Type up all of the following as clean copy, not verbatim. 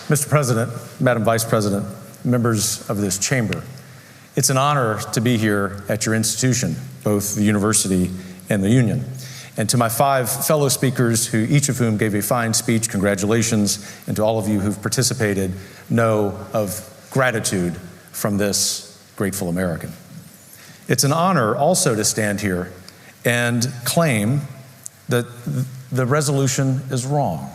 Mr. President, Madam Vice President, members of this chamber, it's an honor to be here at your institution, both the university and the union. And to my 5 fellow speakers, each of whom gave a fine speech, congratulations, and to all of you who've participated, know of gratitude from this grateful American. It's an honor also to stand here and claim that the resolution is wrong.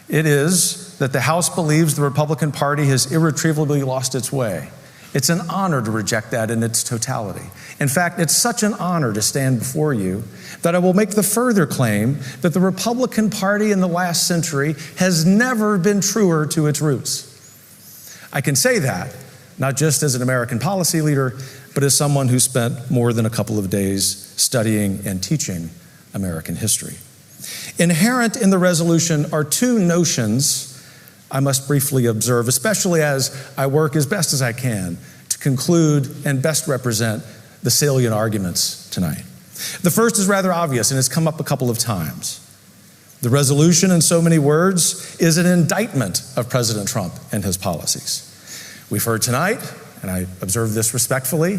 It is that the House believes the Republican Party has irretrievably lost its way. It's an honor to reject that in its totality. In fact, it's such an honor to stand before you that I will make the further claim that the Republican Party in the last century has never been truer to its roots. I can say that, not just as an American policy leader, but as someone who spent more than a couple of days studying and teaching American history. Inherent in the resolution are 2 notions I must briefly observe, especially as I work as best as I can to conclude and best represent the salient arguments tonight. The first is rather obvious, and it's come up a couple of times. The resolution, in so many words, is an indictment of President Trump and his policies. We've heard tonight, and I observe this respectfully,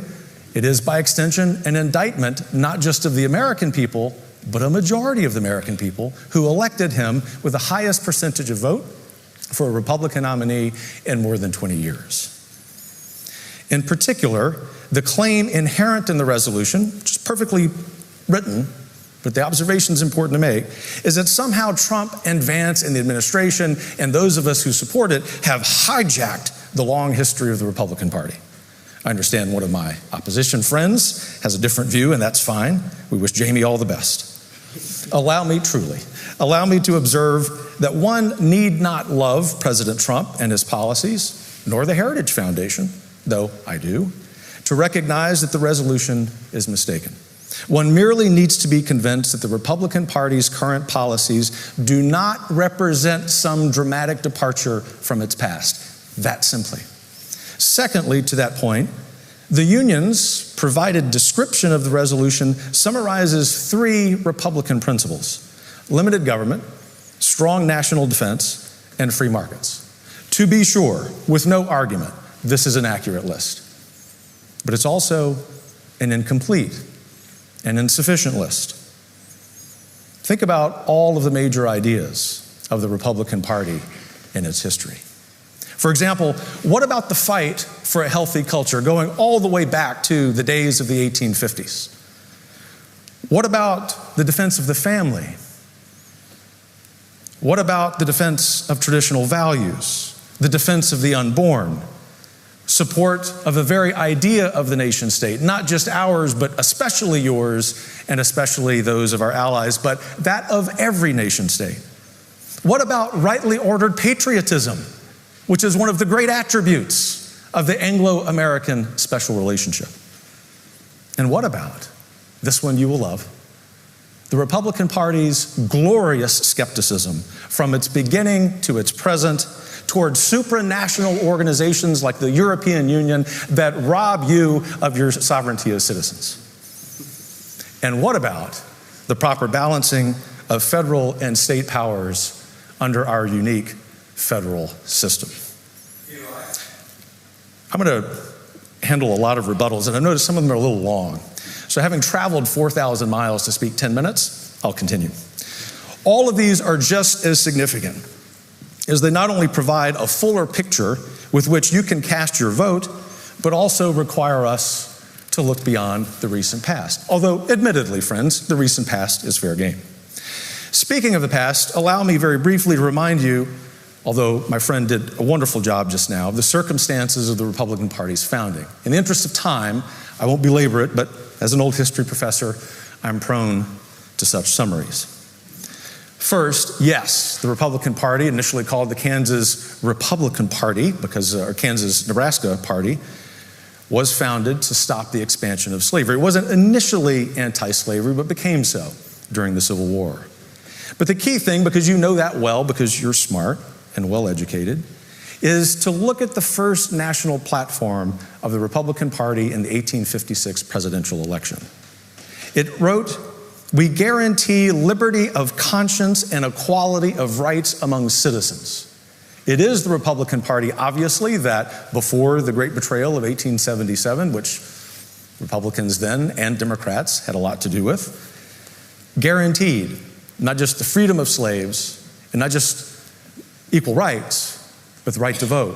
it is by extension an indictment not just of the American people, but a majority of the American people who elected him with the highest percentage of vote for a Republican nominee in more than 20 years. In particular, the claim inherent in the resolution, which is perfectly written, but the observation is important to make, is that somehow Trump and Vance and the administration and those of us who support it have hijacked the long history of the Republican Party. I understand one of my opposition friends has a different view, and that's fine. We wish Jamie all the best. Allow me to observe that one need not love President Trump and his policies, nor the Heritage Foundation, though I do, to recognize that the resolution is mistaken. One merely needs to be convinced that the Republican Party's current policies do not represent some dramatic departure from its past, that simply. Secondly, to that point, the union's provided description of the resolution summarizes 3 Republican principles: limited government, strong national defense, and free markets. To be sure, with no argument, this is an accurate list. But it's also an incomplete and insufficient list. Think about all of the major ideas of the Republican Party in its history. For example, what about the fight for a healthy culture going all the way back to the days of the 1850s? What about the defense of the family? What about the defense of traditional values, the defense of the unborn, support of the very idea of the nation state, not just ours, but especially yours and especially those of our allies, but that of every nation state? What about rightly ordered patriotism, which is one of the great attributes of the Anglo-American special relationship? And what about, this one you will love, the Republican Party's glorious skepticism from its beginning to its present toward supranational organizations like the European Union that rob you of your sovereignty as citizens? And what about the proper balancing of federal and state powers under our unique federal system? I'm going to handle a lot of rebuttals, and I've noticed some of them are a little long. So having traveled 4,000 miles to speak 10 minutes, I'll continue. All of these are just as significant, as they not only provide a fuller picture with which you can cast your vote, but also require us to look beyond the recent past. Although, admittedly, friends, the recent past is fair game. Speaking of the past, allow me very briefly to remind you, although my friend did a wonderful job just now, of the circumstances of the Republican Party's founding. In the interest of time, I won't belabor it, but as an old history professor, I'm prone to such summaries. First, yes, the Republican Party, initially called the Kansas Republican Party, or Kansas-Nebraska Party, was founded to stop the expansion of slavery. It wasn't initially anti-slavery, but became so during the Civil War. But the key thing, because you know that well, because you're smart and well-educated, is to look at the first national platform of the Republican Party in the 1856 presidential election. It wrote, "We guarantee liberty of conscience and equality of rights among citizens." It is the Republican Party, obviously, that before the Great Betrayal of 1877, which Republicans then and Democrats had a lot to do with, guaranteed not just the freedom of slaves and not just equal rights, but the right to vote.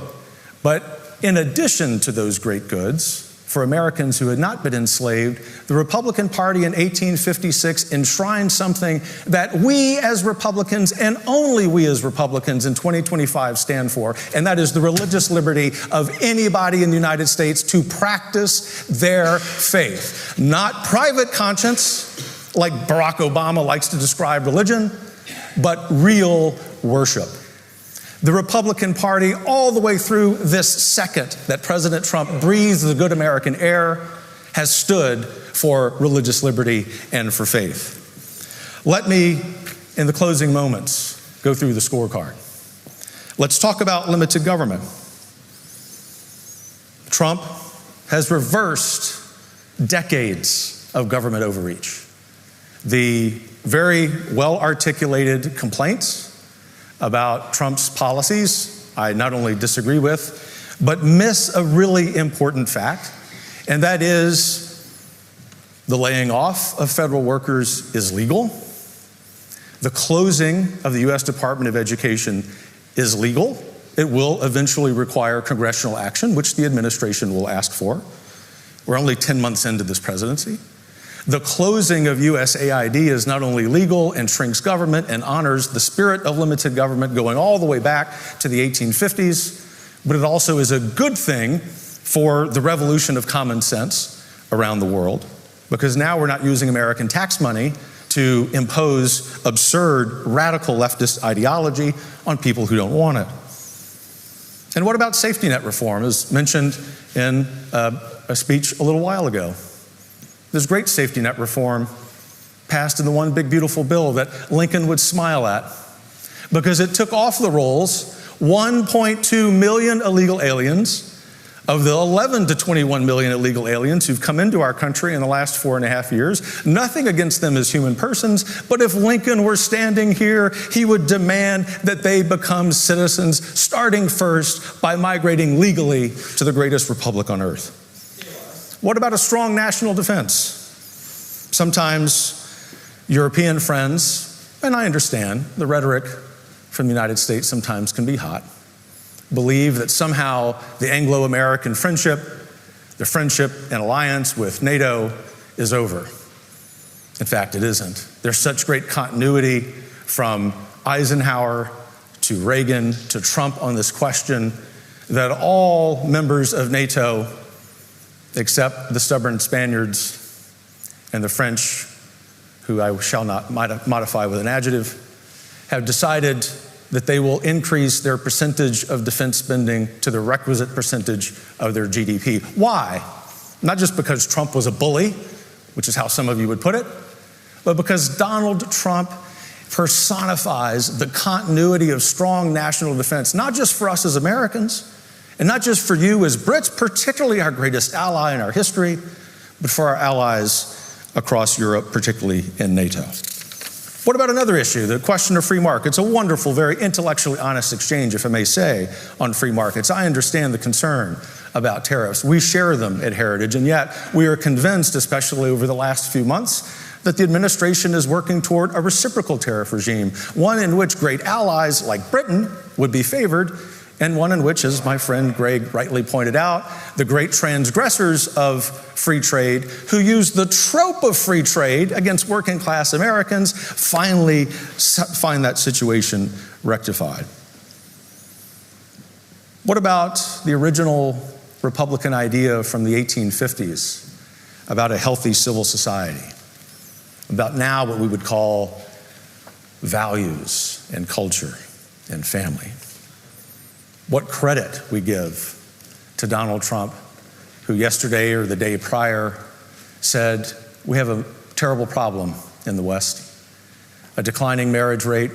But in addition to those great goods, for Americans who had not been enslaved, the Republican Party in 1856 enshrined something that we as Republicans, and only we as Republicans in 2025 stand for, and that is the religious liberty of anybody in the United States to practice their faith. Not private conscience, like Barack Obama likes to describe religion, but real worship. The Republican Party, all the way through this second that President Trump breathes the good American air, has stood for religious liberty and for faith. Let me, in the closing moments, go through the scorecard. Let's talk about limited government. Trump has reversed decades of government overreach. The very well-articulated complaints about Trump's policies, I not only disagree with, but miss a really important fact, and that is the laying off of federal workers is legal. The closing of the U.S. Department of Education is legal. It will eventually require congressional action, which the administration will ask for. We're only 10 months into this presidency. The closing of USAID is not only legal and shrinks government and honors the spirit of limited government going all the way back to the 1850s, but it also is a good thing for the revolution of common sense around the world, because now we're not using American tax money to impose absurd, radical leftist ideology on people who don't want it. And what about safety net reform, as mentioned in a speech a little while ago? There's great safety net reform passed in the one big beautiful bill that Lincoln would smile at, because it took off the rolls 1.2 million illegal aliens of the 11 to 21 million illegal aliens who've come into our country in the last 4.5 years. Nothing against them as human persons, but if Lincoln were standing here, he would demand that they become citizens, starting first by migrating legally to the greatest republic on earth. What about a strong national defense? Sometimes European friends, and I understand the rhetoric from the United States sometimes can be hot, believe that somehow the Anglo-American friendship, the friendship and alliance with NATO is over. In fact, it isn't. There's such great continuity from Eisenhower to Reagan to Trump on this question that all members of NATO, except the stubborn Spaniards and the French, who I shall not modify with an adjective, have decided that they will increase their percentage of defense spending to the requisite percentage of their GDP. Why? Not just because Trump was a bully, which is how some of you would put it, but because Donald Trump personifies the continuity of strong national defense, not just for us as Americans, and not just for you as Brits, particularly our greatest ally in our history, but for our allies across Europe, particularly in NATO. What about another issue, the question of free markets? A wonderful, very intellectually honest exchange, if I may say, on free markets. I understand the concern about tariffs. We share them at Heritage, and yet we are convinced, especially over the last few months, that the administration is working toward a reciprocal tariff regime, one in which great allies like Britain would be favored, and one in which, as my friend Greg rightly pointed out, the great transgressors of free trade, who use the trope of free trade against working class Americans, finally find that situation rectified. What about the original Republican idea from the 1850s about a healthy civil society, about now what we would call values and culture and family? What credit we give to Donald Trump, who yesterday or the day prior said, we have a terrible problem in the West, a declining marriage rate,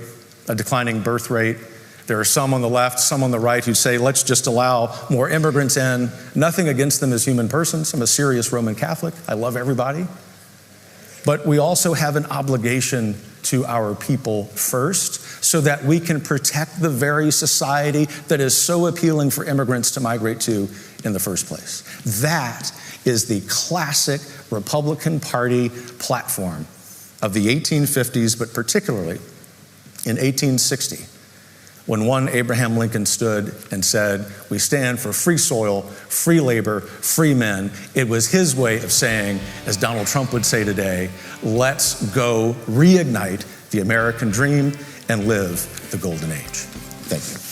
a declining birth rate. There are some on the left, some on the right who say, let's just allow more immigrants in. Nothing against them as human persons. I'm a serious Roman Catholic. I love everybody. But we also have an obligation to our people first, so that we can protect the very society that is so appealing for immigrants to migrate to in the first place. That is the classic Republican Party platform of the 1850s, but particularly in 1860, when one Abraham Lincoln stood and said, "We stand for free soil, free labor, free men." It was his way of saying, as Donald Trump would say today, let's go reignite the American dream and live the golden age. Thank you.